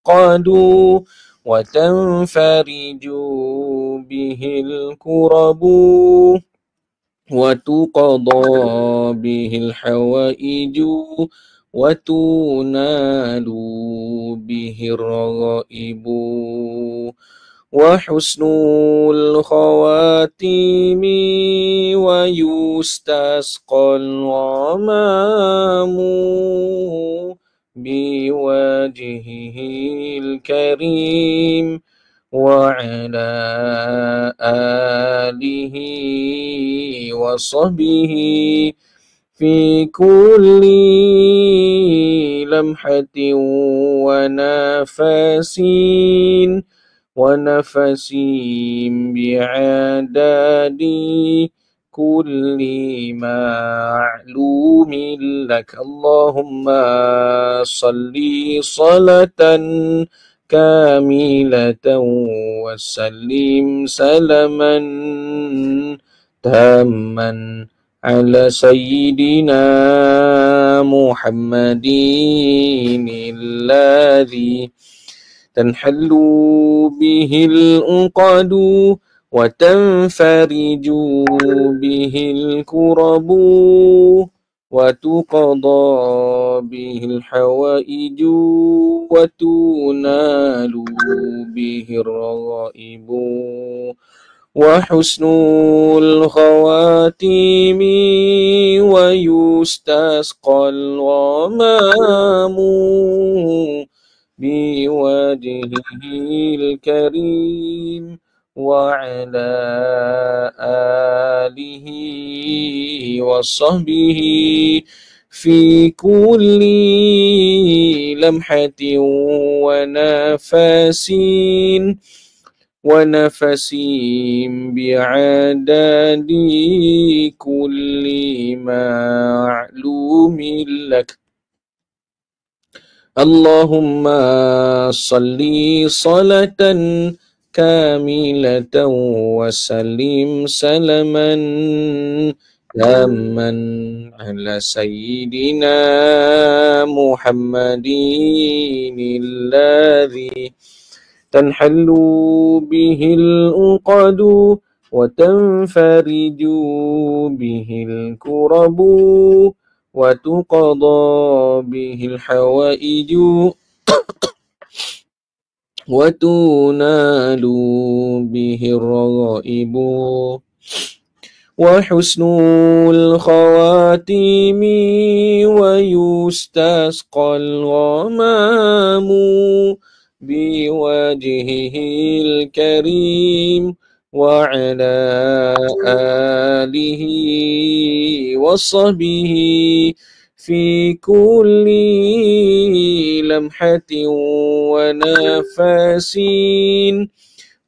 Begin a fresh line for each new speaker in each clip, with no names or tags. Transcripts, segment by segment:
العقد وتنفرج به الكرب وتقضى به الحوائج وتنال به الرغائب وحسن الخواتيم ويستسقى الغمام بوجهه الكريم وعلى آله وصحبه في كل لمحة ونفس بعدد كل معلوم لك. اللهم صل صلاة كاملة وسلم سلاما تاما على سيدنا محمد الذي تنحل به العقد وتنفرج به الكرب وتقضى به الحوائج وتنال به الرغائب وحسن الخواتيم ويستسقى الغمام بوجهه الكريم وعلى آله وصحبه في كل لمحة ونفس بعدد كل معلوم لك. اللهم صل صلاة كاملة وسلم سلاما تاما على سيدنا محمد الذي تنحل به العقد وتنفرج به الكرب وتقضى به الحوائج وتنال به الرغائب وحسن الخواتيم ويستسقى الغمام بوجهه الكريم وعلى آله وصحبه في كل لمحة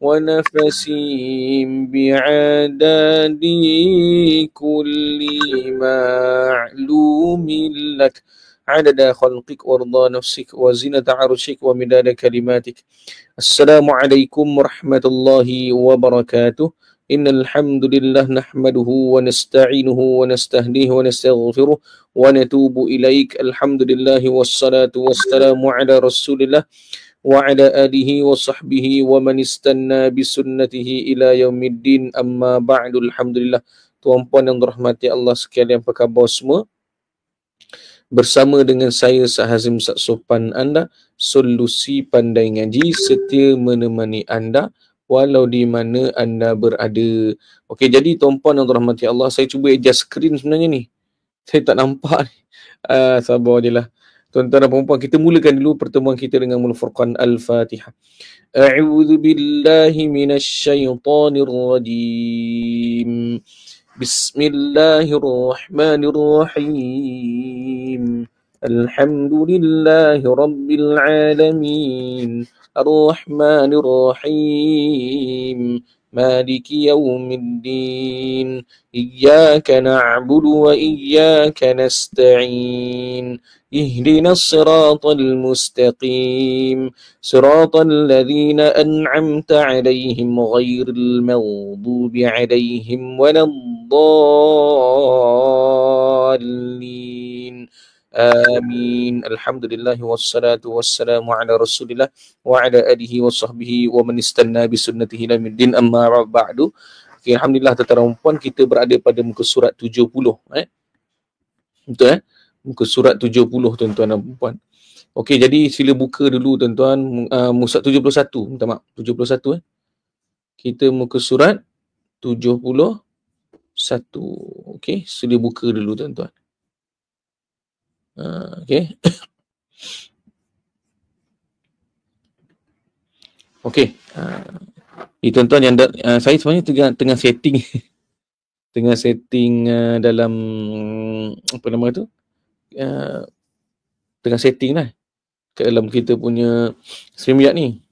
ونفس بعدد كل معلوم لك عدد خلقك ورضا نفسك وزنة عرشك ومداد كلماتك. السلام عليكم ورحمة الله وبركاته. إن الحمد لله نحمده ونستعينه ونستهديه ونستغفره ونتوب إليك. الحمد لله والصلاة والسلام على رسول الله وعلى آله وصحبه ومن استنى بسنته إلى يوم الدين. أما بعد. Alhamdulillah. Tuan-puan yang dirahmati Allah sekalian, apa khabar semua? Bersama dengan saya Sahazim Saksopan anda, solusi pandai ngaji, setia menemani anda walau di mana anda berada. Okey, jadi tuan-puan yang dirahmati Allah, saya cuba adjust screen sebenarnya ni. Saya tak nampak ni. Sabar je lah. Tuan-tuan dan puan-puan, kita mulakan dulu pertemuan kita dengan Mulut Furqan Al-Fatihah. A'udzu billahi minasyaitonir rajim. Bismillahirrahmanirrahim. Alhamdulillahi rabbil alamin. Ar-Rahmanir Rahim. Maliki yaumiddin. Iyyaka na'budu wa iyyaka nasta'in. اهدنا الصراط المستقيم صراط الذين أنعمت عليهم غير المغضوب عليهم ولا الضالين Amin. Alhamdulillah wassalatu wassalamu ala Rasulillah wa ala alihi wa sahbihi wa man istanna bi sunnatihi ila yaumil amma ba'du. Okay, alhamdulillah tuan-tuan dan puan, kita berada pada muka surat 70 Betul Muka surat 70 tuan-tuan dan puan. Okey, jadi sila buka dulu tuan-tuan muka surat 71. Minta maaf, 71 Kita muka surat 71. Okey, sila buka dulu tuan-tuan. Okey. Okey. Tuan-tuan yang saya sebenarnya tengah setting tengah setting dalam apa nama tu? Tengah setting lah kat dalam kita punya StreamYard ni.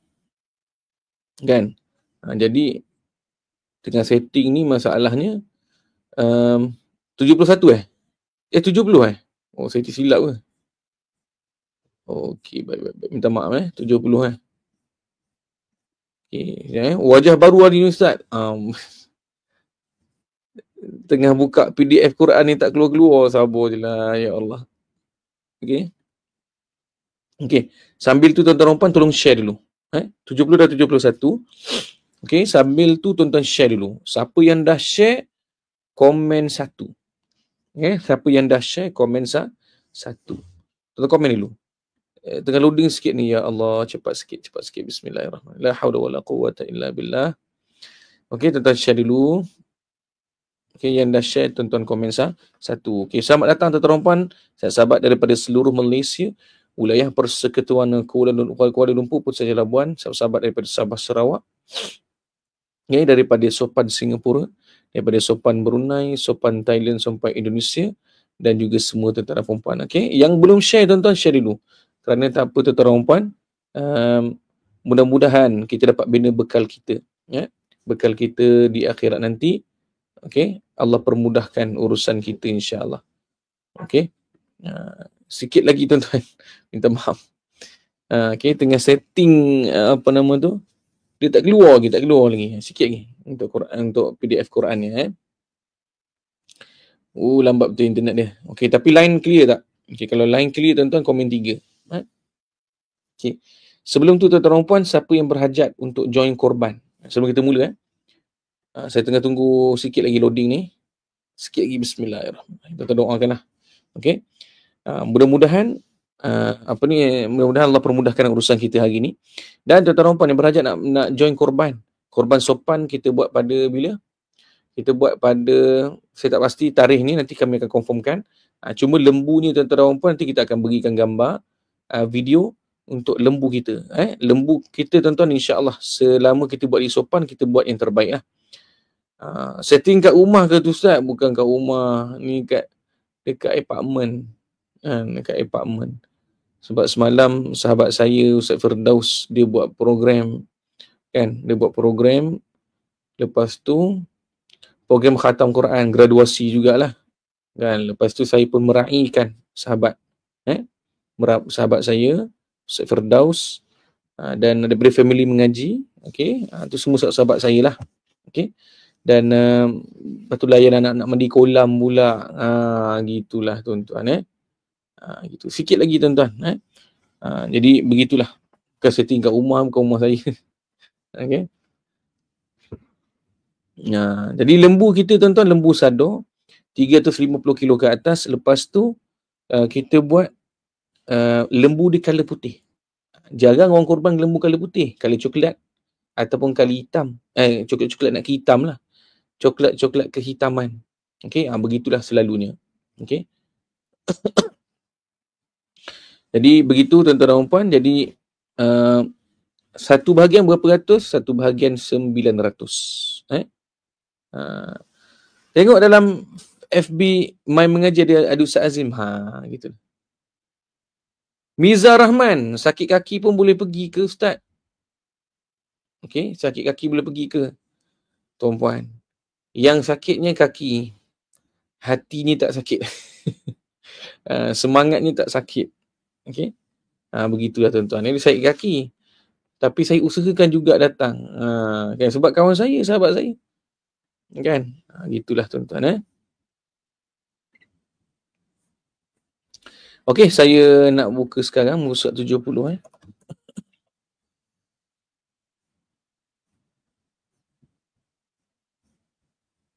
Kan? Jadi tengah setting ni masalahnya 71 70 Oh, saya tersilap ke? Okey, baik. Minta maaf 70 Okey, wajah baru hari ni Ustaz. Tengah buka PDF Quran ni tak keluar-keluar, sabar je lah, ya Allah. Okey, sambil tu tuan-tuan puan tolong share dulu. 70 dan 71. Okey, sambil tu tuan-tuan share dulu. Siapa yang dah share, komen 1. Okey, siapa yang dah share, komen 1. Tuan-tuan komen dulu. Tengah loading sikit ni, ya Allah, cepat sikit. Bismillahirrahmanirrahim. La haula wala quwwata illa billah. Okey, tuan-tuan share dulu. Okey, yang dah share tuan-tuan komen 1. Okey, selamat datang tuan-tuan puan, sahabat daripada seluruh Malaysia, wilayah Persekutuan Kuala Lumpur, Pusat Labuan, sahabat daripada Sabah Sarawak. Okey, daripada Sopan Singapura, daripada Sopan Brunei, Sopan Thailand sampai Indonesia, dan juga semua tuan-tuan dan puan. Okey, yang belum share tuan-tuan share dulu. Kerana tak apa tuan-tuan dan puan, mudah-mudahan kita dapat bina bekal kita, bekal kita di akhirat nanti. Okey, Allah permudahkan urusan kita insya-Allah. Okey. Sikit lagi tuan-tuan. Minta maaf. Okey, tengah setting apa nama tu? Dia tak keluar lagi. Sikit lagi untuk Quran, untuk PDF Quran ni lambat betul internet dia. Okey, tapi line clear tak? Okey, kalau line clear tuan-tuan komen 3. Okey. Sebelum tu tuan-tuan dan puan, siapa yang berhajat untuk join korban? Sebelum kita mula saya tengah tunggu sikit lagi loading ni. Sikit lagi, bismillahirrahmanirrahim. Kita doakanlah. Okey. Mudah-mudahan mudah-mudahan Allah permudahkan urusan kita hari ni. Dan tuan-tuan dan puan yang berhajat nak join korban. Korban sopan kita buat pada bila? Kita buat pada, saya tak pasti tarikh ni, nanti kami akan confirmkan. Cuma lembu ni tuan-tuan dan puan, nanti kita akan berikan gambar video untuk lembu kita. Lembu kita tuan-tuan, insya-Allah selama kita buat di sopan, kita buat yang terbaik lah. Setting kat rumah ke tu Ustaz? Bukan kat rumah, ni dekat apartmen. Dekat apartmen. Sebab semalam sahabat saya Ustaz Firdaus, dia buat program lepas tu program khatam Quran, graduasi jugalah kan. Lepas tu saya pun meraihkan sahabat sahabat saya Ustaz Firdaus dan daripada family mengaji. Okey, tu semua sahabat saya lah. Okey. Dan lepas tu layan anak-anak mandi kolam pula. Gitulah tuan-tuan gitu. Sikit lagi tuan-tuan. Jadi begitulah. Bukan setting kat rumah, bukan rumah saya. Okey. Jadi lembu kita tuan-tuan, lembu sado 350 kilo ke atas. Lepas tu kita buat lembu di color putih. Jarang orang korban lembu color putih, color coklat ataupun color hitam. Coklat nak ke hitam lah. Coklat kehitaman. Okey, begitulah selalunya. Okey. Jadi begitu tuan-tuan dan puan. Jadi satu bahagian berapa ratus? Satu bahagian 900. Tengok dalam FB My Mengaji ada Ustaz Azim. Gitu. Miza Rahman, sakit kaki pun boleh pergi ke Ustaz? Okey, sakit kaki boleh pergi ke tuan-puan? Yang sakitnya kaki, hatinya tak sakit. Semangatnya tak sakit. Okey. Begitulah tuan-tuan. Ini sakit kaki, tapi saya usahakan juga datang. Kan, sebab kawan saya, sahabat saya. Kan? Gitulah tuan-tuan. Okey, saya nak buka sekarang muka surat 70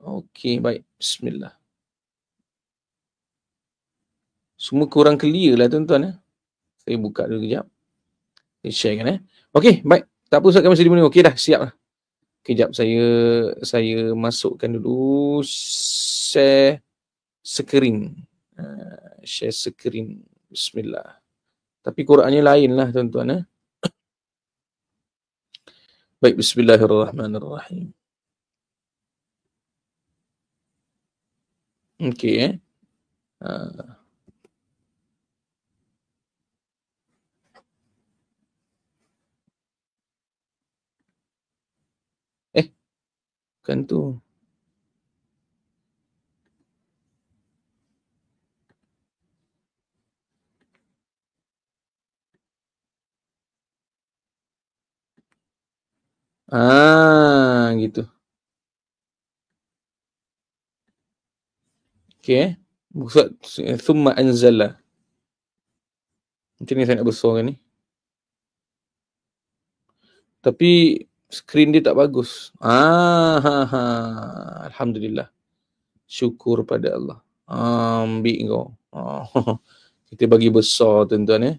Okey, baik. Bismillah. Semua kurang clear lah tuan-tuan. Saya buka dulu kejap. Saya sharekan. Okey, baik. Tak apa Ustaz, kami masih di mana? Okey dah, siap lah. Kejap saya masukkan dulu share screen. Share screen. Bismillah. Tapi Qurannya lain lah tuan-tuan. Baik, bismillahirrahmanirrahim. Okey bukan tu. Gitu. Okey Thumma anzala. Macam ni saya nak besarkan ni. Tapi skrin dia tak bagus. Alhamdulillah. Syukur pada Allah. Ambil kau. Kita bagi besar tuan-tuan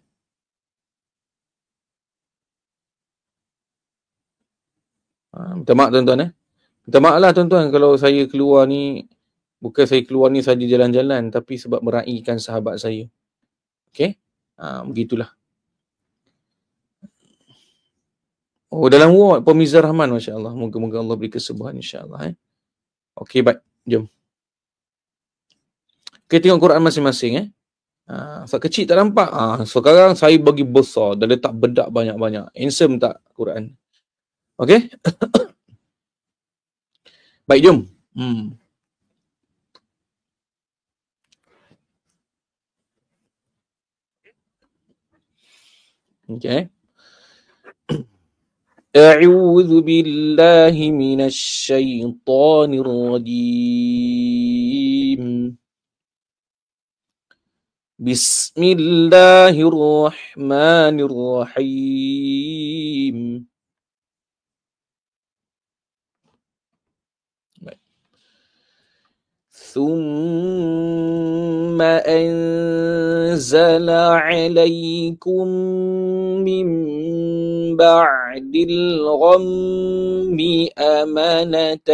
minta maaf tuan-tuan Minta maaf lah tuan-tuan kalau saya keluar ni. Bukan saya keluar ni saja jalan-jalan, tapi sebab meraihkan sahabat saya. Okey? Begitulah. Oh, dalam ward Pemizar Rahman, masya-Allah. Moga-moga Allah beri kesembuhan insya-Allah Okey, baik. Jom. Kita tengok Quran masing-masing Ustaz kecil tak nampak. Sekarang saya bagi besar dan letak bedak banyak-banyak. Handsome tak Quran? Okey? Baik, jom. Okay. أعوذ بالله من الشيطان الرجيم بسم الله الرحمن الرحيم ثم أنزل عليكم من بعد الغم أمنة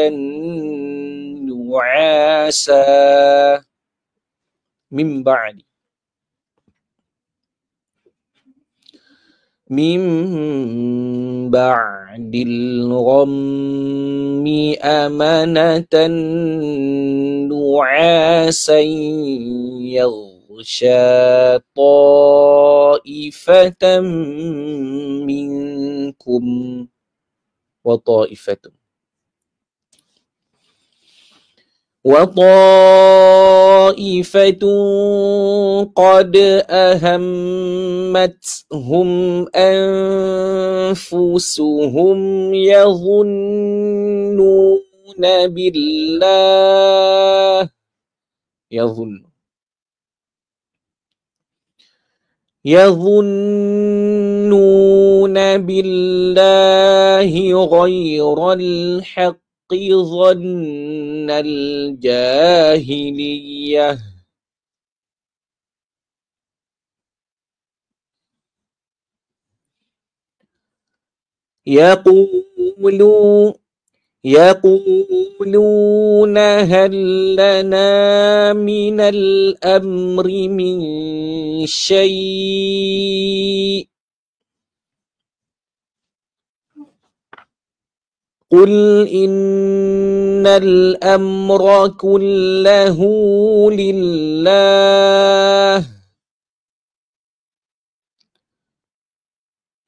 نعاسا من بعد الغم أمنة نعاسا يغشى طائفة منكم وطائفة قد أهمتهم أنفسهم يظنون بالله غير الحق ظن الجاهلية يقولون هل لنا من الأمر من شيء قل إن الأمر كله لله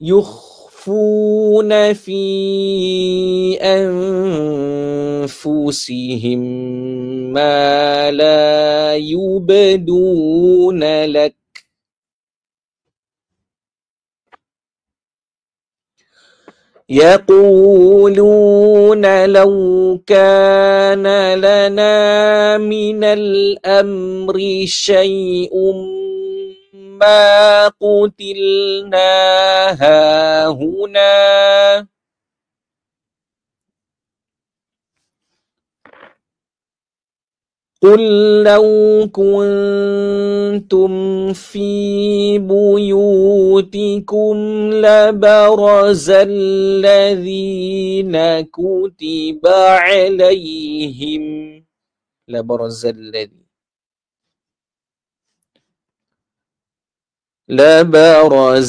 يخفون في أنفسهم ما لا يبدون لك يقولون لو كان لنا من الأمر شيء ما قتلنا هاهنا. قل لو كنتم في بيوتكم لبرز الذين كتب عليهم لبرز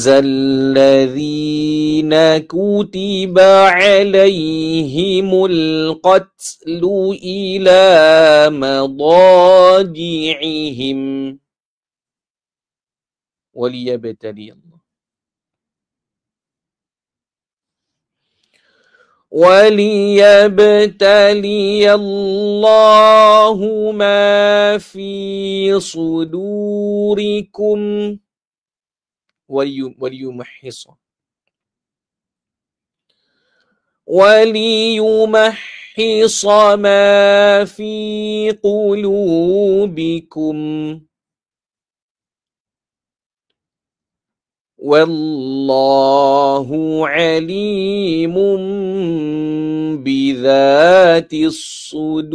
الذين كتب عليهم القتل إلى مضاجعهم وليبتلي الله ما في صدوركم وليمحص ما في قلوبكم والله عليم بذات الصدور.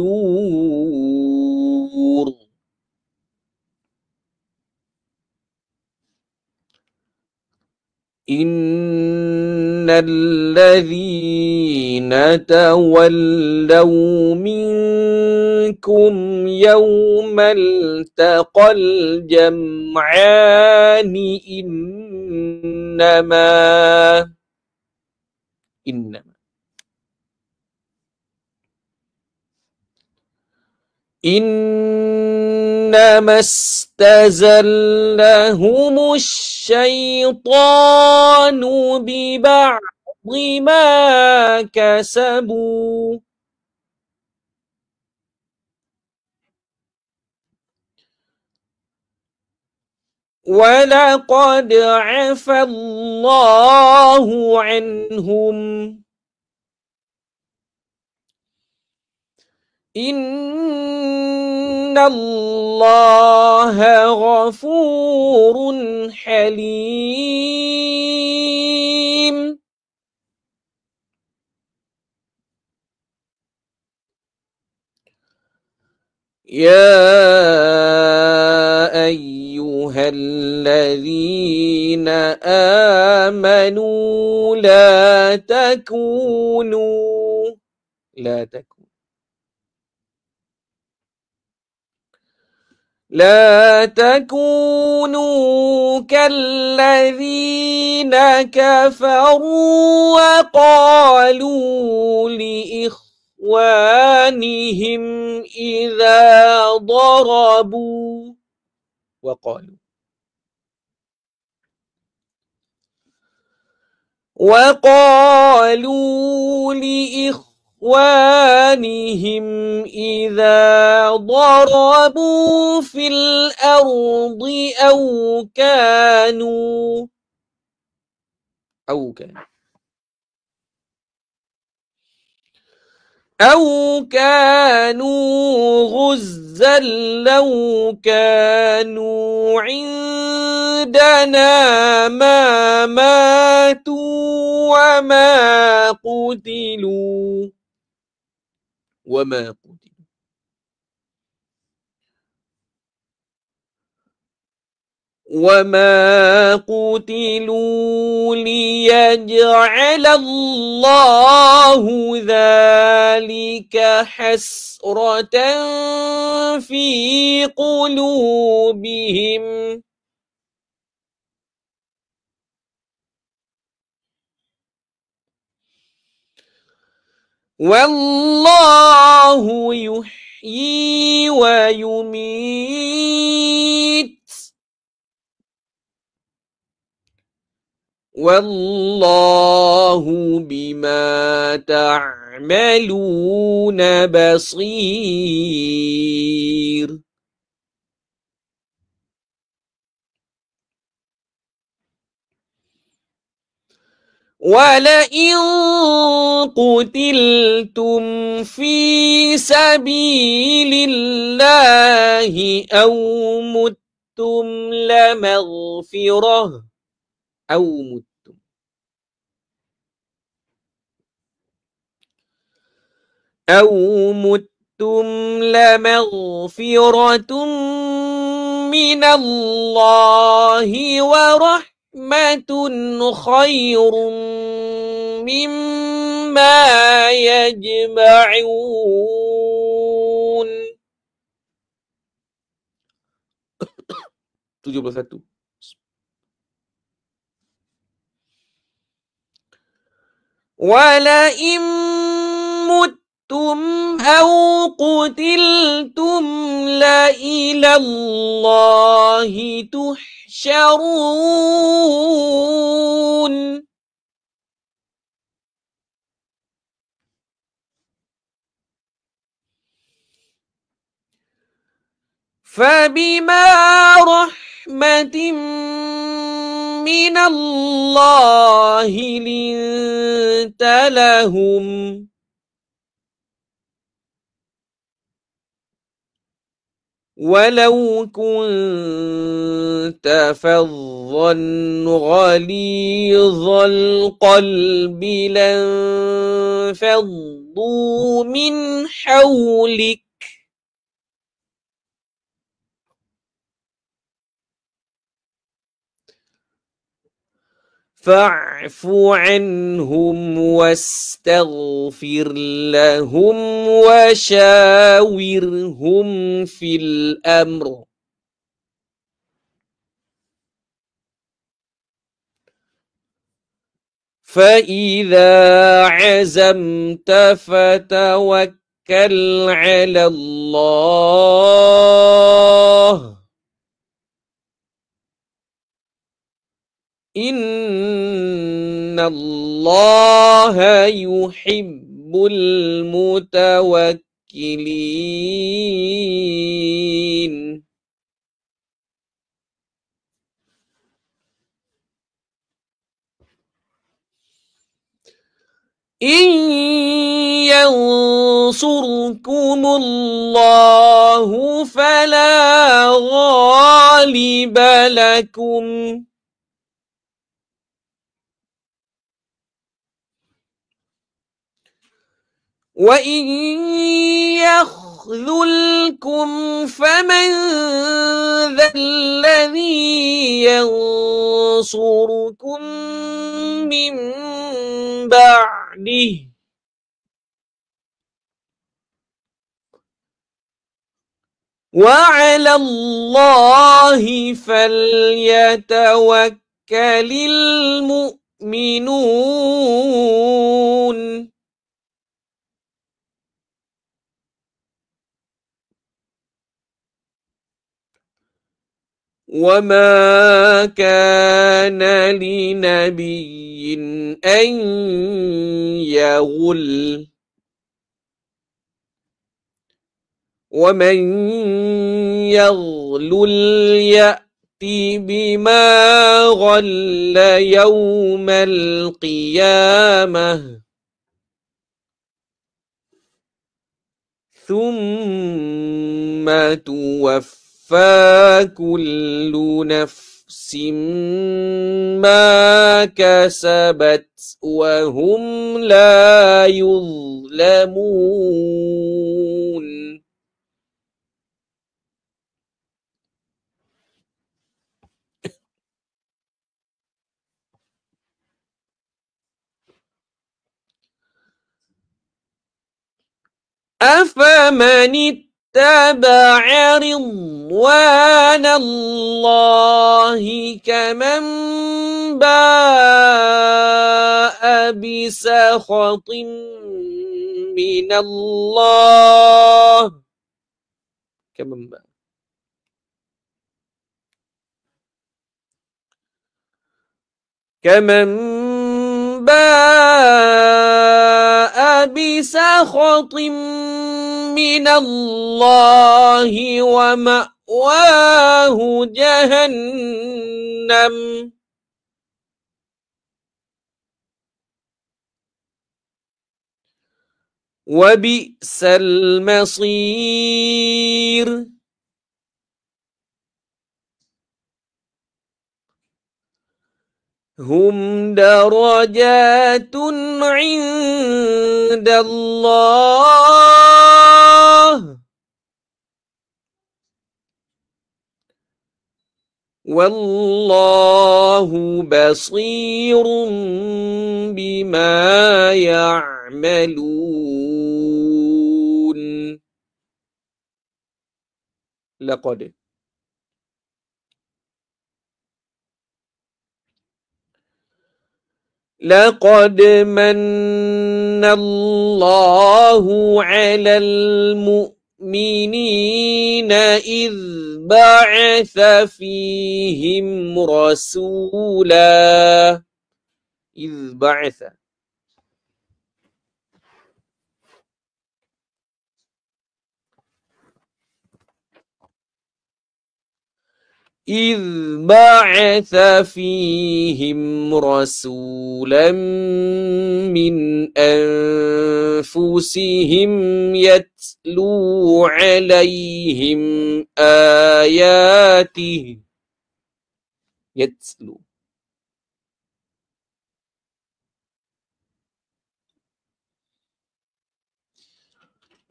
إن الذين تولوا منكم يوم التقى الجمعان إنما استزلهم الشيطان ببعض ما كسبوا ولقد عفا الله عنهم إن الله غفور حليم. يا أيها الذين آمنوا لا تكونوا كالذين كفروا وقالوا لإخوانهم إذا ضربوا إذا ضربوا في الأرض أو كانوا غزا لو كانوا عندنا ما ماتوا وما قتلوا ليجعل الله ذلك حسرة في قلوبهم والله يحيي ويميت والله بما تعملون بصير. ولئن قتلتم في سبيل الله أو متم متم لمغفرة أو متم. أو متم لمغفرة من الله ورحمة خير مما يجمعون. 71. ولئن متم أو قتلتم لإلى الله تحشرون. فبما رحمة من الله لنت لهم ولو كنت فظا غليظ القلب لانفضوا من حولك فاعف عنهم واستغفر لهم وشاورهم في الأمر فإذا عزمت فتوكل على الله إن الله يحب المتوكلين. إن ينصركم الله فلا غالب لكم وإن يخذلكم فمن ذا الذي ينصركم من بعده وعلى الله فليتوكل المؤمنون. وما كان لنبي أن يغل ومن يغلل يأت بما غل يوم القيامة ثم توفى كل نفس ما كسبت وهم لا يظلمون. أفمن اتبع رضوان الله كمن باء بسخط من الله كمن باء بسخط من الله ومأواه جهنم وبئس المصير. hum darajatun 'indallah wallahu basirun bima ya'malun. Laqad لقد من الله على المؤمنين إذ بعث فيهم رسولا إذ بعث إذ بعث فيهم رسولا من أنفسهم يتلو عليهم آياته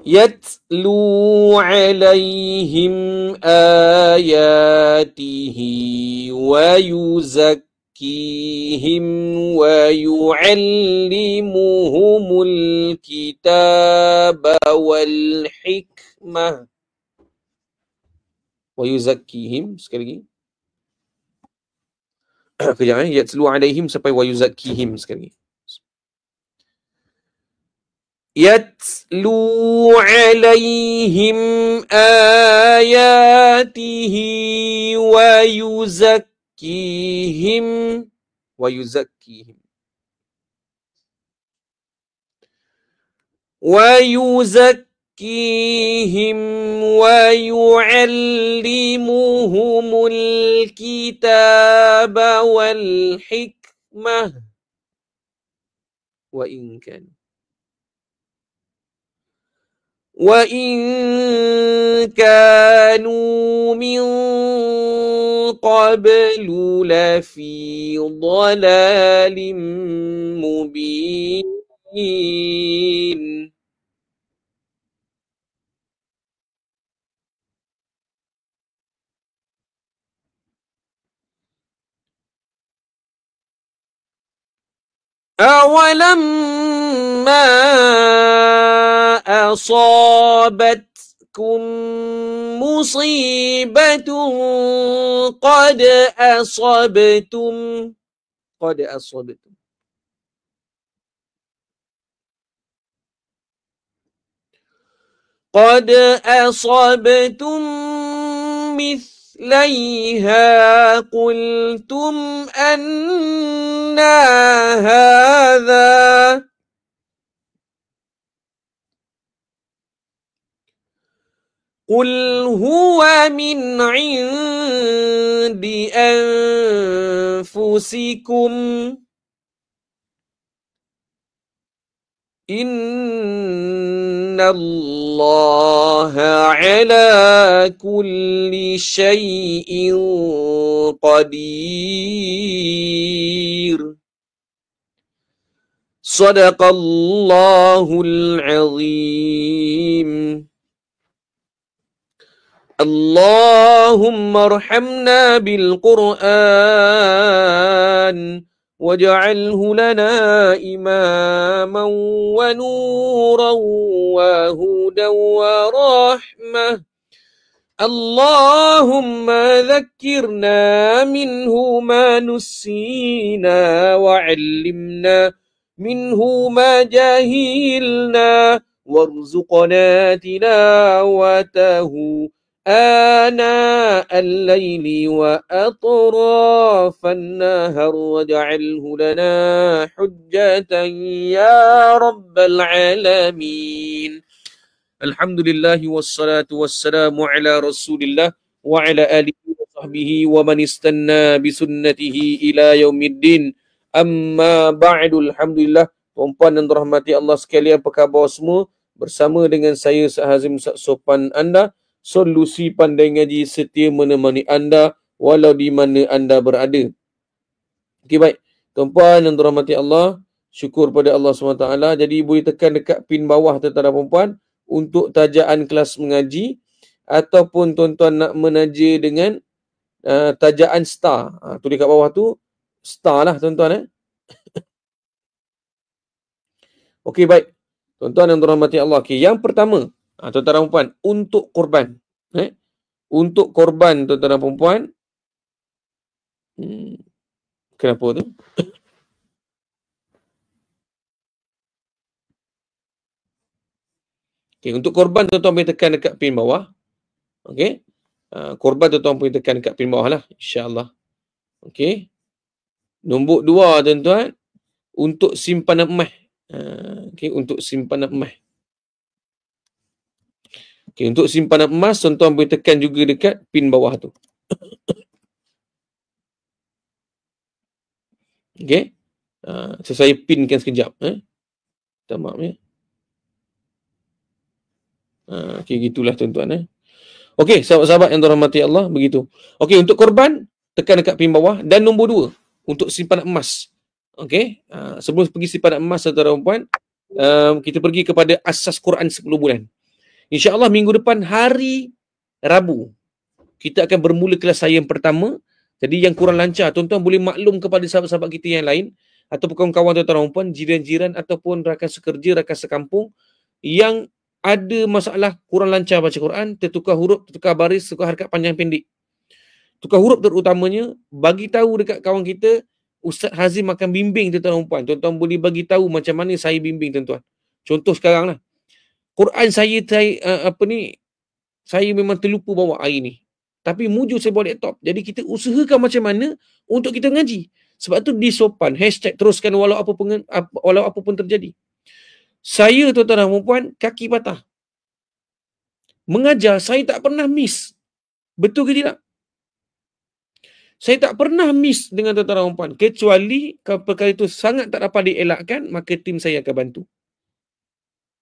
يتلو عليهم آياته ويزكيهم ويعلمهم الكتاب والحكمة ويزكيهم sekali lagi kejap yatlu alaihim sampai wayuzakkihim sekali lagi يتلو عليهم آياته ويزكيهم ويعلمهم الكتاب والحكمة وإن كانوا من قبل لفي ضلال مبين. أولما أصابتكم مصيبة قد أصبتم مثليها قلتم أنى هذا قل هو من عند أنفسكم إن الله على كل شيء قدير. صدق الله العظيم. اللهم ارحمنا بالقرآن واجعله لنا إماما ونورا وهدى ورحمة. اللهم ذكرنا منه ما نسينا وعلمنا منه ما جهلنا وارزقنا تلاوته آناء الليل وأطراف النهر واجعله لنا حجة يا رب العالمين. Alhamdulillah wassalatu wassalamu ala Rasulillah wa ala alihi wa sahbihi wa man istanna bi sunnatihi ila yaumiddin. Amma ba'du. Alhamdulillah, tuan-puan dan rahmati Allah sekalian, apa khabar semua? Bersama dengan saya Hazim Sopan anda, solusi pandai ngaji setia menemani anda walau di mana anda berada. Okey, baik. Tuan-puan yang dirahmati Allah, syukur pada Allah SWT. Jadi boleh tekan dekat pin bawah tuan-tuan dan puan-puan untuk tajaan kelas mengaji, ataupun tuan-tuan nak menaja dengan tajaan star. Tulis kat bawah tu star lah tuan-tuan. Okey, baik. Tuan-tuan yang dirahmati Allah. Okey, yang pertama, tuan-tuan dan puan, untuk korban. Untuk korban tuan-tuan dan puan. Kenapa tu? Okey, untuk korban tuan-tuan boleh tekan dekat pin bawah. Okey. Korban tuan-tuan boleh tekan dekat pin bawah lah, insya-Allah. Okey. Nombor 2 tuan-tuan, untuk simpanan emas. Okey, untuk simpanan emas. Okey, untuk simpanan emas tuan-tuan boleh tekan juga dekat pin bawah tu. Okey. So saya pinkan sekejap. Minta maaf ya. Okey, gitulah tuan-tuan. Okey, sahabat-sahabat yang dirahmati Allah, begitu. Okey, untuk korban, tekan dekat pin bawah. Dan nombor 2, untuk simpanan emas. Okey, sebelum pergi simpanan emas, tuan-tuan dan puan, kita pergi kepada asas Quran 10 bulan. InsyaAllah minggu depan hari Rabu, kita akan bermula kelas saya yang pertama. Jadi yang kurang lancar, tuan-tuan boleh maklum kepada sahabat-sahabat kita yang lain, ataupun kawan-kawan tuan-tuan dan puan, jiran-jiran ataupun rakan sekerja, rakan sekampung yang ada masalah kurang lancar baca Quran, tertukar huruf, tertukar baris, tertukar harakat panjang pendek. Tukar huruf terutamanya, bagi tahu dekat kawan kita, Ustaz Hazim akan bimbing tuan-tuan dan puan. Tuan-tuan boleh bagi tahu macam mana saya bimbing tuan-tuan. Contoh sekarang lah. Quran saya memang terlupa bawa hari ni. Tapi mujur saya bawa laptop. Jadi kita usahakan macam mana untuk kita mengaji. Sebab tu di sopan, #teruskan walau apa pun terjadi. Saya tuan-tuan dan puan, kaki patah. Mengajar, saya tak pernah miss. Betul ke tidak? Saya tak pernah miss dengan tuan-tuan dan puan. Kecuali kalau perkara itu sangat tak dapat dielakkan, maka tim saya akan bantu.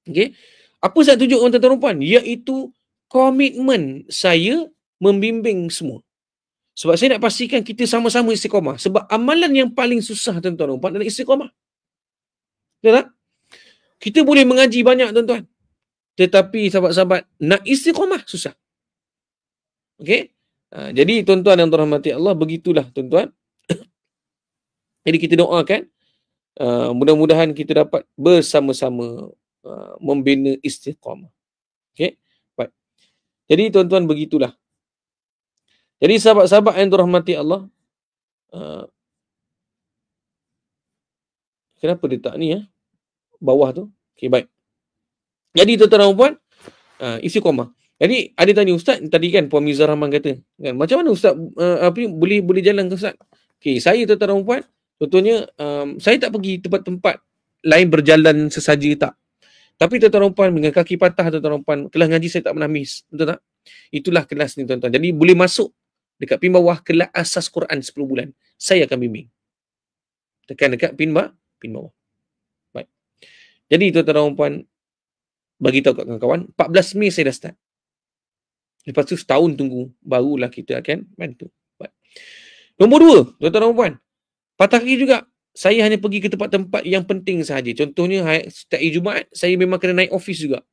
Okey. Apa saya tunjuk dengan tuan-tuan dan puan? Iaitu komitmen saya membimbing semua. Sebab saya nak pastikan kita sama-sama istiqamah. Sebab amalan yang paling susah tuan-tuan dan puan adalah istiqamah. Betul tak? Kita boleh mengaji banyak tuan-tuan. Tetapi sahabat-sahabat, nak istiqamah susah. Okey? Jadi tuan-tuan yang dirahmati Allah, begitulah tuan-tuan. Jadi kita doakan, mudah-mudahan kita dapat bersama-sama membina istiqamah. Okey? Baik. Jadi tuan-tuan, begitulah. Jadi sahabat-sahabat yang dirahmati Allah, kenapa dia tak ni bawah tu? Okey, baik. Jadi tuan-tuan dan puan, istiqamah. Jadi ada tanya Ustaz, tadi kan Puan Mizar Rahman kata, kan, macam mana Ustaz boleh jalan ke Ustaz? Okey, saya tuan-tuan dan puan, contohnya saya tak pergi tempat-tempat lain berjalan sesaja tak. Tapi tuan-tuan dan puan, dengan kaki patah tuan-tuan dan puan, kelas ngaji saya tak pernah miss. Betul tak? Itulah kelas ni tuan-tuan. Jadi boleh masuk dekat pin bawah, kelas asas Quran 10 bulan. Saya akan bimbing. Tekan dekat pin bawah. Baik. Jadi tuan-tuan dan puan, bagi tahu kat kawan-kawan, 14 Mei saya dah start. Lepas tu setahun tunggu, barulah kita akan bantu. Baik. Nombor 2, tuan-tuan dan puan, patah kaki juga. Saya hanya pergi ke tempat-tempat yang penting sahaja. Contohnya, setiap hari Jumaat, saya memang kena naik office juga.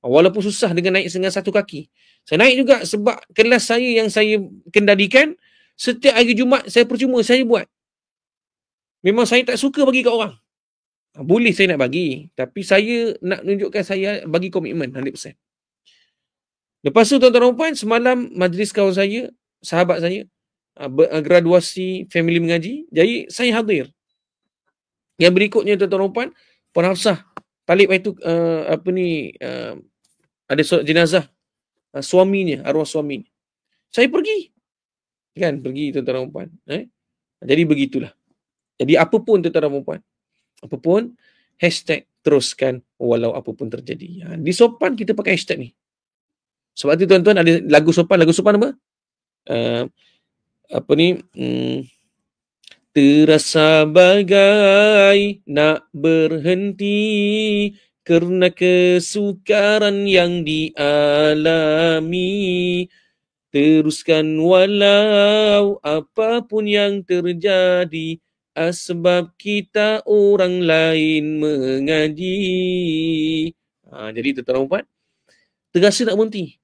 Walaupun susah dengan naik dengan satu kaki. Saya naik juga sebab kelas saya yang saya kendalikan, setiap hari Jumaat saya percuma, saya buat. Memang saya tak suka bagi kat orang. Boleh saya nak bagi, tapi saya nak tunjukkan saya bagi komitmen 100%. Lepas tu tuan-tuan dan puan, semalam majlis kawan saya, sahabat saya, graduasi family mengaji, jadi saya hadir. Yang berikutnya tuan-tuan dan puan, Puan Hafsah Talib itu ada jenazah suaminya, arwah suaminya. Saya pergi. Kan, pergi tuan-tuan dan puan. Jadi begitulah. Jadi apapun tuan-tuan dan puan, apapun, #teruskan walau apapun terjadi. Di sopan kita pakai hashtag ni. Sebab tu tuan-tuan ada lagu sopan apa? Terasa bagai nak berhenti kerana kesukaran yang dialami. Teruskan walau apapun yang terjadi, sebab kita orang lain mengaji. Jadi tuan-tuan dan puan, terasa tak berhenti.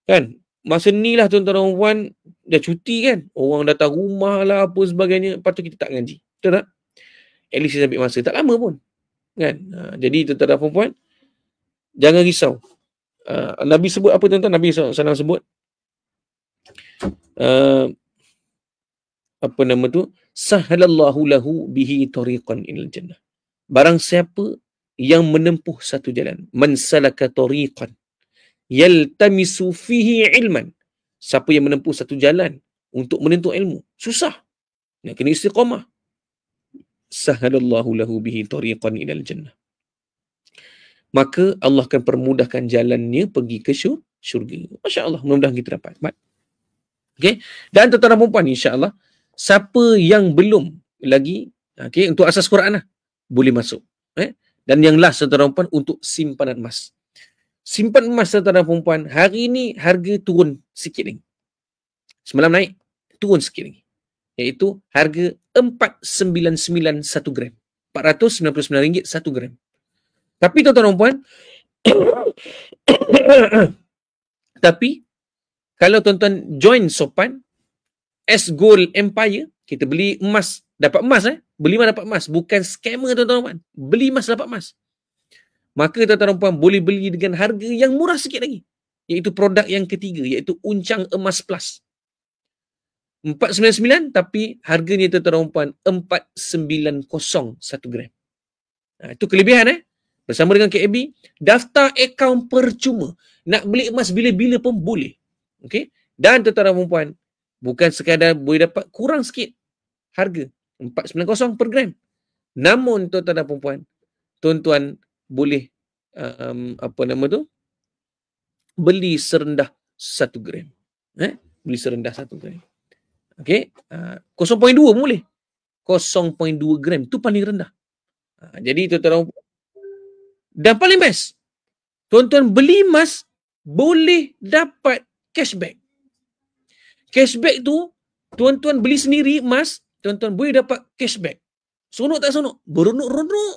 Kan? Masa ni lah tuan-tuan dan puan, dah cuti kan. Orang datang rumah lah apa sebagainya. Lepas tu kita tak ngaji. Betul tak? At least kita ambil masa. Tak lama pun. Kan? Jadi tuan-tuan dan puan, jangan risau. Nabi sebut apa tuan-tuan? Nabi SAW sebut apa nama tu? Sahalallahu lahu bihi tariqan ilal jannah. Barang siapa yang menempuh satu jalan, man salaka tariqan yaltamisu fihi ilman. Siapa yang menempuh satu jalan untuk menuntut ilmu, susah. Nak kena istiqamah. Sahalallahu lahu bihi tariqan ilal jannah. Maka Allah akan permudahkan jalannya pergi ke syurga. Masya Allah, mudah-mudahan kita dapat. Okay? Dan tuan-tuan dan puan, insya-Allah, siapa yang belum lagi, okay, untuk asas Quran lah, boleh masuk. Dan yang last, tuan-tuan dan puan, untuk simpanan emas. Simpan emas, tuan-tuan dan puan, hari ni harga turun sikit lagi. Semalam naik, turun sikit lagi. Iaitu harga 499 1 gram. RM499 1 gram. Tapi tuan-tuan dan puan, tapi kalau tuan-tuan join Sopan S Gold Empire, kita beli emas, dapat emas beli emas dapat emas, bukan scammer tuan-tuan dan puan. Beli emas dapat emas. Maka tuan-tuan dan puan boleh beli dengan harga yang murah sikit lagi. Iaitu produk yang ketiga, iaitu Uncang Emas Plus. 499 tapi harganya tuan-tuan dan puan 490 1 gram. Itu kelebihan bersama dengan KAB, daftar akaun percuma. Nak beli emas bila-bila pun boleh. Okey? Dan tuan-tuan dan puan, bukan sekadar boleh dapat kurang sikit harga, 490 per gram. Namun tuan-tuan dan puan, tuan-tuan boleh apa nama tu? Beli serendah 1 gram. Beli serendah 1 gram. Okey? 0.2 pun boleh. 0.2 gram tu paling rendah. Jadi tuan-tuan dan puan, dan paling best, tuan-tuan beli emas boleh dapat cashback. Cashback tu, tuan-tuan beli sendiri emas, tuan-tuan boleh dapat cashback. Seronok tak seronok? Beronok-ronok.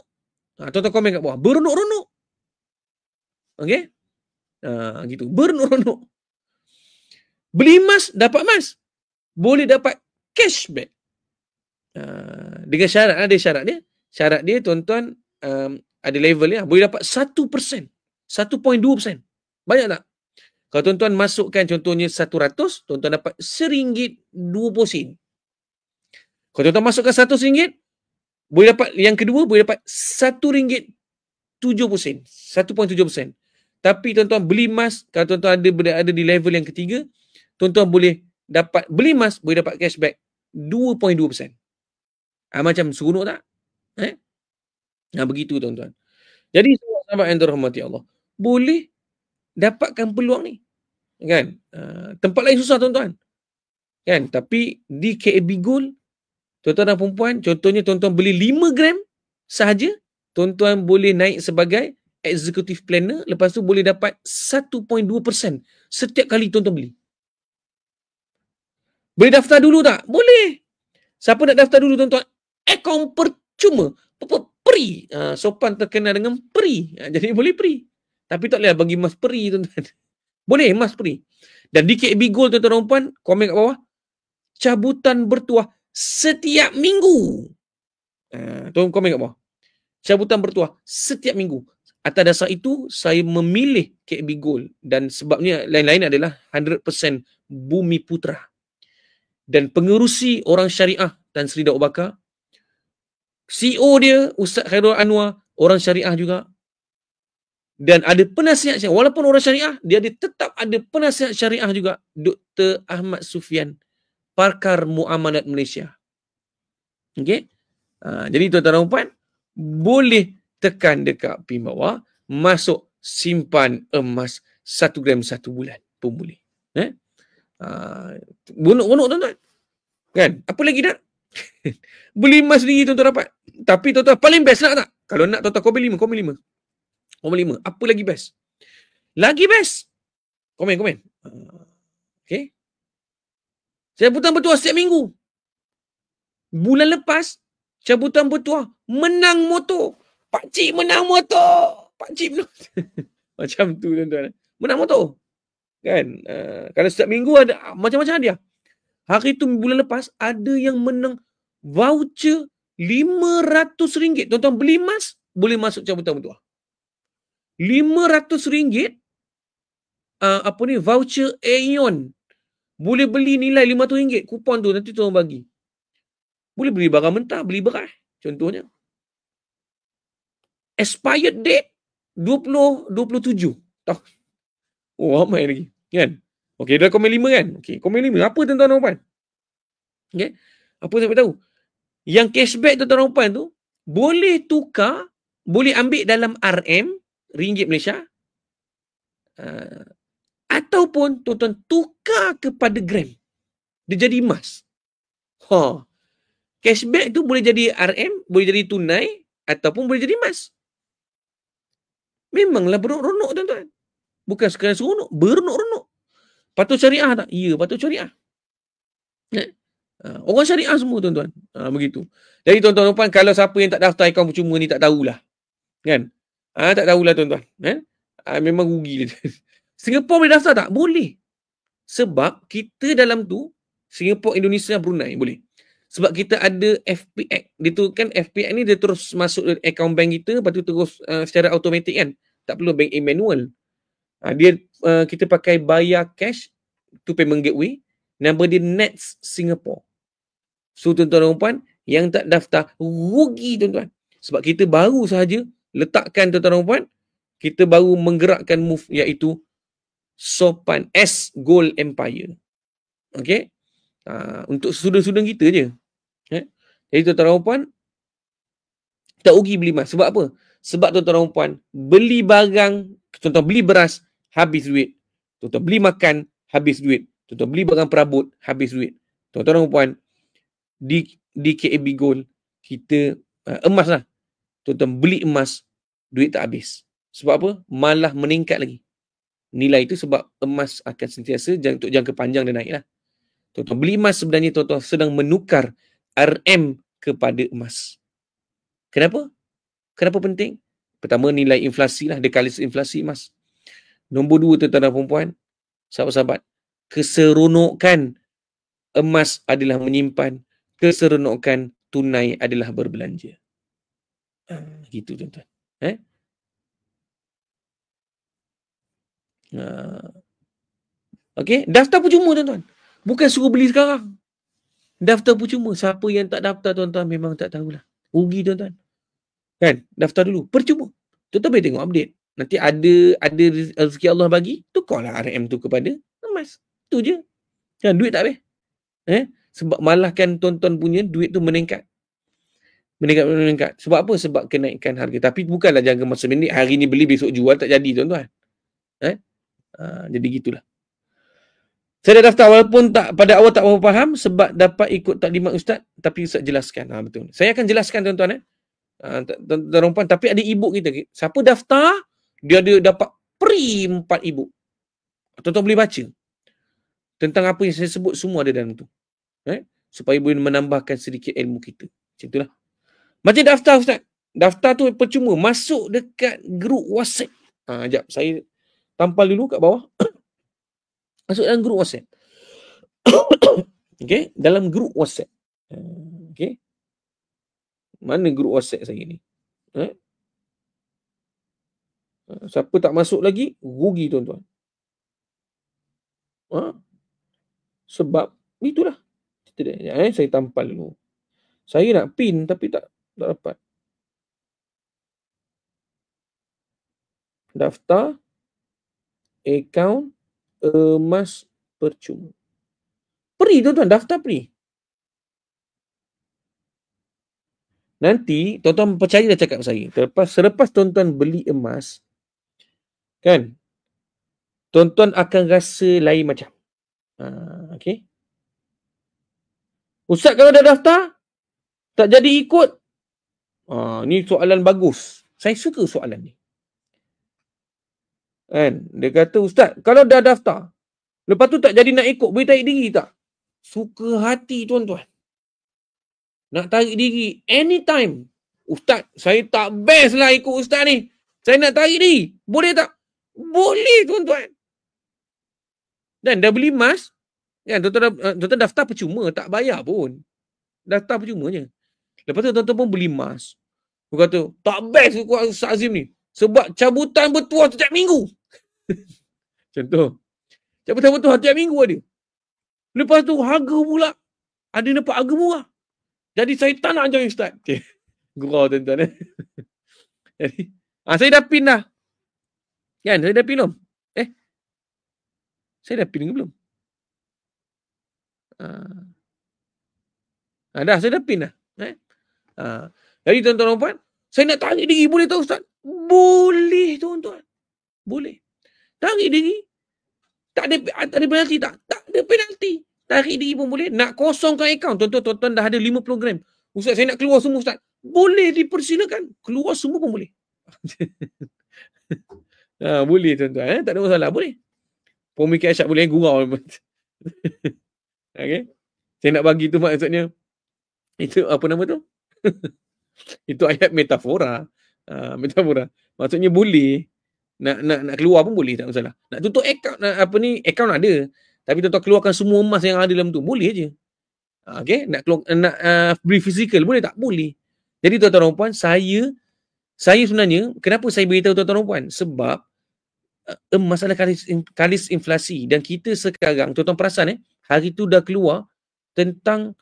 Tuan-tuan komen kat bawah. Beronok-ronok. Okey? Gitu. Beronok-ronok. Beli emas, dapat emas. Boleh dapat cashback. Dengan syarat, ada syarat dia. Syarat dia, tuan-tuan, ada level dia. Boleh dapat 1%. 1.2%. Banyak tak? Kalau tuan-tuan masukkan contohnya 100, tuan-tuan dapat RM1.20. Kalau tuan-tuan masukkan RM100, boleh dapat yang kedua, boleh dapat RM1.70. 1.7%. Tapi tuan-tuan beli emas, kalau tuan-tuan ada di level yang ketiga, tuan-tuan boleh dapat, beli emas, boleh dapat cashback 2.2%. Macam seronok tak? Begitu tuan-tuan. Jadi sahabat yang dirahmati Allah, boleh dapatkan peluang ni. Kan? Tempat lain susah tuan-tuan. Kan? Tapi di KAB Gold, tuan-tuan dan perempuan, contohnya tuan-tuan beli 5 gram sahaja, tuan-tuan boleh naik sebagai executive planner, lepas tu boleh dapat 1.2% setiap kali tuan-tuan beli. Boleh daftar dulu tak? Boleh. Siapa nak daftar dulu tuan-tuan? Akaun percuma. Free. Sopan terkenal dengan free. Jadi boleh free. Tapi tak boleh bagi emas free tuan-tuan. Boleh emas free. Dan di KAB Gold tuan-tuan dan puan, komen kat bawah, cabutan bertuah setiap minggu. Tuan komen kat bawah. Cabutan bertuah setiap minggu. Atas dasar itu, saya memilih KAB Gold. Dan sebabnya lain-lain adalah 100% Bumi Putra. Dan pengerusi orang syariah Tan Sri Daud Bakar, CEO dia Ustaz Khairul Anwar, orang syariah juga. Dan ada penasihat syariah. Walaupun orang syariah, dia tetap ada penasihat syariah juga. Dr. Ahmad Sufian, pakar muamalat Malaysia. Okey? Jadi tuan-tuan dan puan, boleh tekan dekat pin bawah, masuk simpan emas 1 gram 1 bulan pun boleh. Bonok-bonok tuan-tuan. Kan? Apa lagi nak? Beli emas sendiri tuan-tuan dapat. Tapi tuan-tuan paling best nak tak? Kalau nak tuan-tuan komen 5. Apa lagi best? Lagi best. Komen. Okey. Saya putar bertuah setiap minggu.
Bulan lepas, cabutan bertuah, menang motor. Pakcik menang motor. Pakcik menang. Macam tu tuan-tuan. Menang motor. Kan? Kalau setiap minggu ada macam-macam hadiah. Hari tu bulan lepas, ada yang menang voucher RM500. Tuan-tuan beli emas, boleh masuk cabutan bertuah. RM500 voucher Aeon. Boleh beli nilai RM500. Kupon tu nanti tuan bagi. Boleh beli barang mentah, beli beras. Contohnya. Expired date 2027. Tahu? Oh, ramai lagi. Kan? Okey, dah komen 5 kan? Okey, komen 5. Apa tuan-tuan dan puan? Okey. Apa saya tahu? Yang cashback tuan-tuan dan puan tu, boleh tukar, boleh ambil dalam RM, ringgit Malaysia, ataupun tuan-tuan tukar kepada gram. Dia jadi emas. Cashback tu boleh jadi RM, boleh jadi tunai, ataupun boleh jadi emas. Memanglah beronok-ronok tuan-tuan. Bukan sekadar seronok, beronok-ronok. Patut syariah tak? Ya, patut syariah. Orang syariah semua tuan-tuan. Begitu. Jadi tuan-tuan puan, kalau siapa yang tak daftar akaun percuma ni tak tahulah. Kan? Tak tahulah tuan-tuan. Memang rugi. Singapura boleh daftar tak? Boleh. Sebab kita dalam tu, Singapura, Indonesia, Brunei boleh. Sebab kita ada FPX. Dia tu kan FPX ni dia terus masuk akaun bank kita, lepas tu terus secara automatik kan. Tak perlu bank manual. Kita pakai bayar cash to payment gateway. Nama dia Nets Singapore. So tuan-tuan dan puan, yang tak daftar rugi tuan-tuan. Sebab kita baru sahaja letakkan tuan-tuan dan puan, kita baru menggerakkan move iaitu Sopan S Gold Empire. Okey? Untuk student-student kita je. Jadi tuan-tuan dan puan, tak rugi beli emas. Sebab apa? Sebab tuan-tuan dan puan, beli barang, tuan-tuan beli beras, habis duit. Tuan-tuan beli makan, habis duit. Tuan-tuan beli barang perabot, habis duit. Tuan-tuan dan puan, di KAB Gold, kita emas lah. Tuan-tuan beli emas, duit tak habis. Sebab apa? Malah meningkat lagi. Nilai itu sebab emas akan sentiasa untuk jangka panjang dia naik lah. Tuan-tuan beli emas sebenarnya tuan-tuan sedang menukar RM kepada emas. Kenapa? Kenapa penting? Pertama, nilai inflasi lah. Dia kali inflasi emas. Nombor 2, tuan-tuan dan perempuan, sahabat-sahabat, keseronokan emas adalah menyimpan, keseronokan tunai adalah berbelanja. Gitu tuan-tuan. Okey, daftar percuma tuan-tuan. Bukan suruh beli sekarang. Daftar percuma. Siapa yang tak daftar tuan-tuan memang tak tahulah. Rugi tuan-tuan. Kan? Daftar dulu. Percuma. Tuan-tuan boleh tengok update. Nanti ada rezeki Allah bagi, tukarlah RM tu kepada emas. Tu je. Kan duit tak habis. Sebab malah kan tuan-tuan punya duit tu meningkat. Meningkat. Sebab apa? Sebab kenaikan harga. Tapi bukanlah jangka masa pendek. Hari ni beli, besok jual. Tak jadi tuan-tuan. Jadi gitulah. Saya dah daftar walaupun pada awal tak mahu faham sebab dapat ikut taklimat ustaz, tapi ustaz jelaskan. Betul. Saya akan jelaskan tuan-tuan. Tuan-tuan, tapi ada e-book kita. Siapa daftar, dia ada dapat free 4 e-book. Tuan-tuan boleh baca. Tentang apa yang saya sebut semua ada dalam tu. Supaya boleh menambahkan sedikit ilmu kita. Macam itulah. Macam daftar ustaz. Daftar tu percuma. Masuk dekat grup WhatsApp. Sekejap. Saya tampal dulu kat bawah. Masuk dalam grup WhatsApp. Okey, dalam grup WhatsApp. Okey. Mana grup WhatsApp saya ni? Siapa tak masuk lagi, rugi tuan-tuan. Sebab itulah. Saya tampal dulu. Saya nak pin tapi tak dapat. Daftar akaun emas percuma. Free tuan-tuan, daftar free. Nanti tuan-tuan percaya dah cakap saya. Selepas tuan-tuan beli emas, kan? Tuan-tuan akan rasa lain macam. Okey. Ustaz kalau dah daftar, tak jadi ikut. Ni soalan bagus. Saya suka soalan ni. Kan? Dia kata, Ustaz, kalau dah daftar, lepas tu tak jadi nak ikut, boleh tarik diri tak? Suka hati tuan-tuan. nak tarik diri anytime. Ustaz, saya tak best lah ikut ustaz ni. Saya nak tarik diri. Boleh tak? Boleh, tuan-tuan. Dan dah beli emas, kan, tuan-tuan daftar percuma, tak bayar pun. Daftar percuma je. Lepas tu tuan-tuan pun beli emas. Dia kata, tak best ikut Ustaz Azim ni. Sebab cabutan bertuah setiap minggu. Contoh. Cabutan bertuah setiap minggu ada. Lepas tu harga pula. Ada dapat harga murah. Jadi saya tak nak join Ustaz. Okay. Gurau tuan-tuan. Jadi, saya dah pin dah. Kan? Saya dah pin belum? Saya dah pin ke belum? Dah, saya dah pin dah. Jadi tuan-tuan dan puan, saya nak tarik diri, boleh tak Ustaz? Boleh tuan-tuan. Boleh. Tarik diri. Tak ada penalti tak? Tak ada penalti. Tarik diri pun boleh. Nak kosongkan akaun. Tuan-tuan dah ada 50 gram. Ustaz, saya nak keluar semua Ustaz. Boleh, dipersilakan. Keluar semua pun boleh. Boleh tuan-tuan. Tak ada masalah. Boleh. Pemikir Asyad boleh gurau. Okay. Saya nak bagi tu maksudnya. Itu apa nama tu? Itu ayat metafora. Metafora. Maksudnya boleh. Nak keluar pun boleh, tak masalah. Nak tutup akaun, akaun ada. Tapi tuan-tuan keluarkan semua emas yang ada dalam tu. Boleh je. Okay. Nak beli fizikal, boleh tak? Boleh. Jadi tuan-tuan dan puan, saya sebenarnya, kenapa saya beritahu tuan-tuan dan puan? Sebab emas adalah kalis inflasi. Dan kita sekarang, tuan-tuan perasan hari tu dah keluar tentang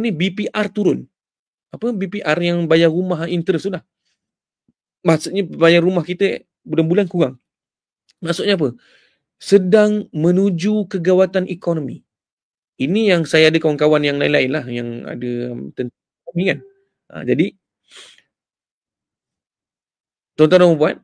BPR turun. BPR yang bayar rumah interest tu lah. Maksudnya bayar rumah kita bulan-bulan kurang. Maksudnya apa? Sedang menuju kegawatan ekonomi. Ini yang saya ada kawan-kawan yang lain-lain lah yang ada tentang ni kan. Jadi tuan-tuan dan puan,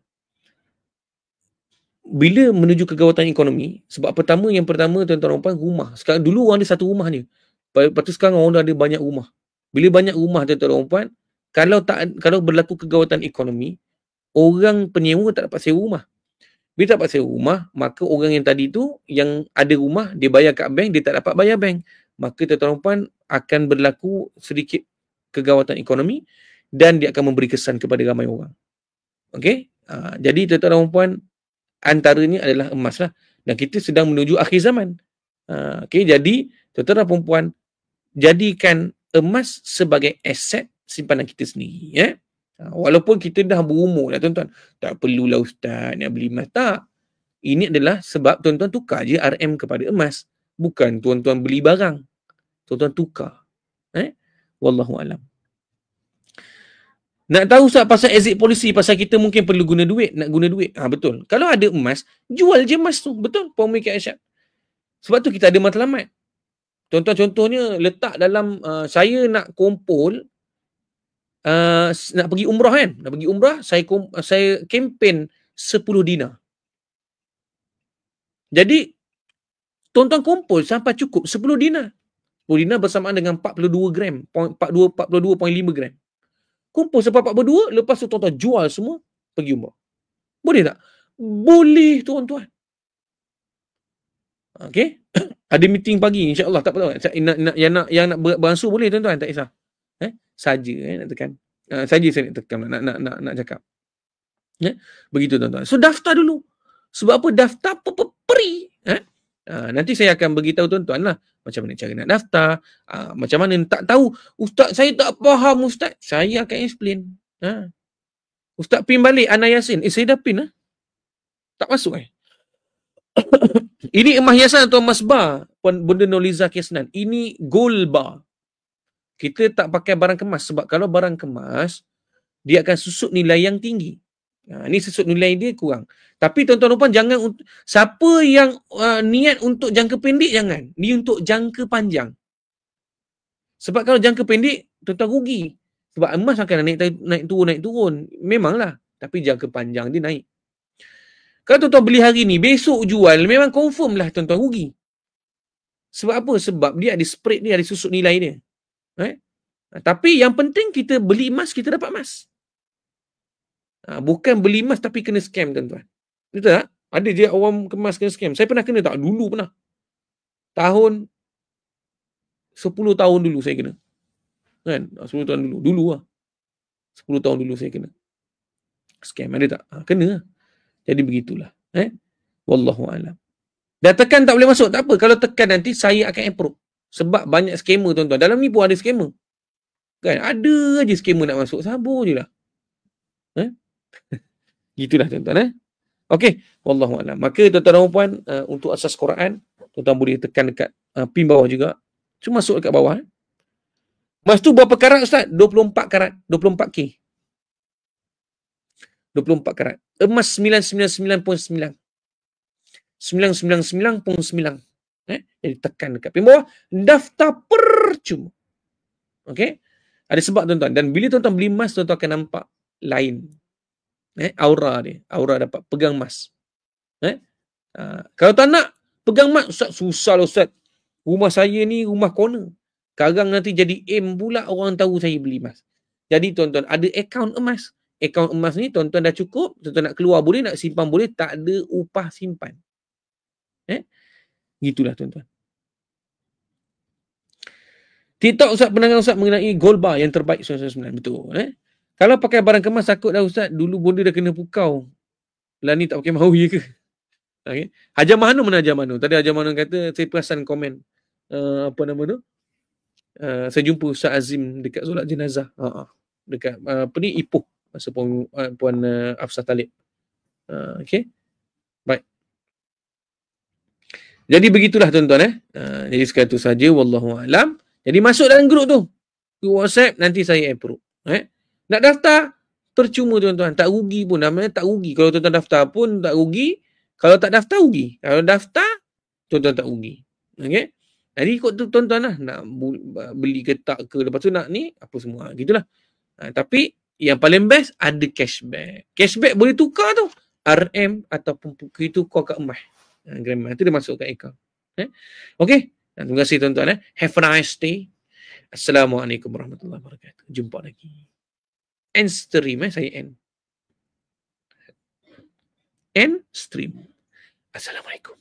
bila menuju kegawatan ekonomi, sebab yang pertama tuan-tuan dan puan, rumah. Sekarang dulu orang ada satu rumah je. Lepas tu sekarang orang dah ada banyak rumah. Bila banyak rumah tuan-tuan dan puan, kalau berlaku kegawatan ekonomi, orang penyewa tak dapat sewa rumah. Bila tak dapat sewa rumah, maka orang yang tadi tu yang ada rumah, dia bayar kat bank, dia tak dapat bayar bank. Maka tuan-tuan dan puan akan berlaku sedikit kegawatan ekonomi dan dia akan memberi kesan kepada ramai orang. Okey? Jadi tuan-tuan dan puan, antaranya adalah emas lah. Dan kita sedang menuju akhir zaman. Okey, jadi tuan-tuan dan puan, jadikan emas sebagai aset simpanan kita sendiri. Walaupun kita dah berumur lah tuan-tuan. Tak perlulah Ustaz nak beli emas. Tak. Ini adalah sebab tuan-tuan tukar je RM kepada emas. Bukan tuan-tuan beli barang. Tuan-tuan tukar. Wallahualam. Nak tahu Ustaz pasal exit policy, pasal kita mungkin perlu guna duit, nak guna duit. Betul. Kalau ada emas, jual je emas tu. Betul. Pemikir Asyad. Sebab tu kita ada matlamat. Tuan-tuan contohnya letak dalam saya nak kumpul nak pergi umrah kan. Nak pergi umrah, saya kempen 10 dinar. Jadi tuan-tuan kumpul sampai cukup 10 dinar. 10 dinar bersamaan dengan 42 gram, 42.5 gram. Kumpul sampai 42, lepas tu tuan-tuan jual semua, pergi umrah. Boleh tak? Boleh tuan-tuan. Okey? Ada meeting pagi, insya-Allah, tak apa. Yang nak beransur boleh tuan-tuan, tak kisah. Saja nak tekan. Saja saya nak tekan, nak cakap. Begitu tuan-tuan. So daftar dulu. Sebab apa? Daftar free. Nanti saya akan beritahu tuan-tuan lah macam mana cara nak daftar, macam mana tak tahu. Ustaz, saya tak faham Ustaz. Saya akan explain. Ustaz pin balik Ana Yasin. Saya dah pin lah. Tak masuk Ini emas hiasan atau emas bar? Benda Noliza Kesnan. Ini gold bar. Kita tak pakai barang kemas. Sebab kalau barang kemas, dia akan susut nilai yang tinggi. Ini susut nilai dia kurang. Tapi tuan-tuan dan puan, jangan siapa yang niat untuk jangka pendek, jangan. Ni untuk jangka panjang. Sebab kalau jangka pendek, tuan-tuan rugi. Sebab emas akan naik turun. Memanglah. Tapi jangka panjang dia naik. Kalau tuan-tuan beli hari ni, besok jual, memang confirm lah tuan-tuan rugi. Sebab apa? Sebab dia ada spread dia, ada susut nilai dia. Tapi yang penting kita beli emas, kita dapat emas. Bukan beli emas tapi kena scam tuan-tuan. Betul tak? Ada je orang kemas kena scam. Saya pernah kena tak? Dulu pernah. Tahun 10 tahun dulu saya kena. Kan? 10 tahun dulu. Dulu lah. 10 tahun dulu saya kena. Scam ada tak? Kena. Jadi begitulah. Wallahu a'lam. Dah tekan tak boleh masuk. Tak apa. Kalau tekan nanti saya akan approve. Sebab banyak scammer tuan-tuan. Dalam ni pun ada scammer. Kan? Ada je scammer nak masuk. Sabar je lah. Gitulah tuan-tuan. Okey. Wallahu a'lam. Maka tuan-tuan dan puan, untuk asas Quran, tuan-tuan boleh tekan dekat pin bawah juga. Cuma masuk dekat bawah. Mas tu berapa karat Ustaz? 24 karat. 24K. 24 karat. Emas 999.9. 999.9. Jadi tekan dekat pin bawah. Daftar percuma. Okey? Ada sebab tuan-tuan. Dan bila tuan-tuan beli emas, tuan-tuan akan nampak lain. Aura dia. Aura dapat pegang emas. Kalau tak nak pegang emas, Ustaz, susah lah Ustaz. Rumah saya ni rumah corner. Sekarang nanti jadi aim pula orang tahu saya beli emas. Jadi tuan-tuan, ada akaun emas. Akaun emas ni tuan-tuan dah cukup. Tuan-tuan nak keluar boleh, nak simpan boleh. Tak ada upah simpan. Gitulah tuan-tuan. TikTok Ustaz, penangan Ustaz mengenai gold bar yang terbaik 99. Betul. Kalau pakai barang kemas takut dah Ustaz. Dulu bonda dah kena pukau. Lah ni tak pakai mahu ya ke? Okay. Hajar Manu mana Hajar Manu? Tadi Hajar Manu kata, saya perasan komen. Apa nama tu? Saya jumpa Ustaz Azim dekat solat jenazah. Dekat apa ni? Ipoh. Masa Puan Afsah Talib. Okay. Baik. Jadi begitulah tuan-tuan. Jadi sekadar itu saja. Wallahu'alam. Jadi masuk dalam grup tu. Grup WhatsApp. Nanti saya approve. Nak daftar? Percuma tuan-tuan. Tak rugi pun. Namanya tak rugi. Kalau tuan-tuan daftar pun tak rugi. Kalau tak daftar, rugi. Kalau daftar, tuan-tuan tak rugi. Okay? Jadi ikut tu tuan-tuan lah. Nak beli ke tak ke. Lepas tu nak ni. Apa semua. Gitulah. Tapi yang paling best ada cashback. Cashback boleh tukar tu. RM ataupun itu kau kat emas. Gram itu dia masuk kat account. Okay? Terima kasih tuan-tuan. Have a nice day. Assalamualaikum warahmatullahi wabarakatuh. Jumpa lagi. End stream. Saya end. End stream. Assalamualaikum.